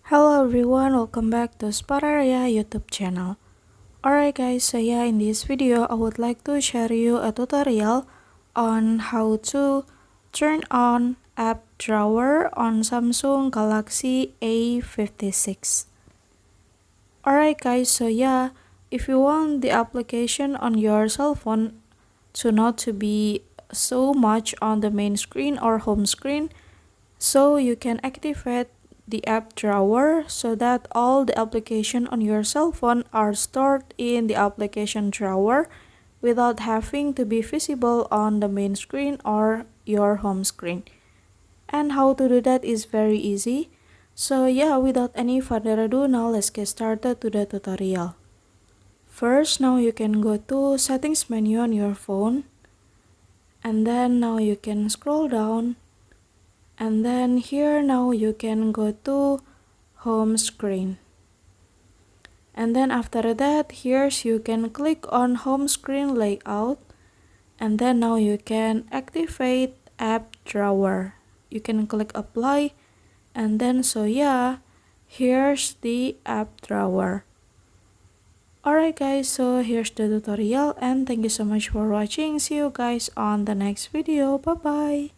Hello everyone, welcome back to Spararia YouTube channel. Alright guys, so yeah, in this video I would like to share you a tutorial on how to turn on app drawer on Samsung Galaxy A56. Alright guys, so yeah, if you want the application on your cell phone to not to be so much on the main screen or home screen, so you can activate the app drawer so that all the application on your cell phone are stored in the application drawer without having to be visible on the main screen or your home screen. And how to do that is very easy. So yeah, without any further ado, now let's get started to the tutorial. First, now you can go to settings menu on your phone, and then now you can scroll down. And then here now you can go to home screen. And then after that, here's you can click on home screen layout. And then now you can activate app drawer. You can click apply. And then so yeah, here's the app drawer. Alright guys, so here's the tutorial and thank you so much for watching. See you guys on the next video. Bye bye.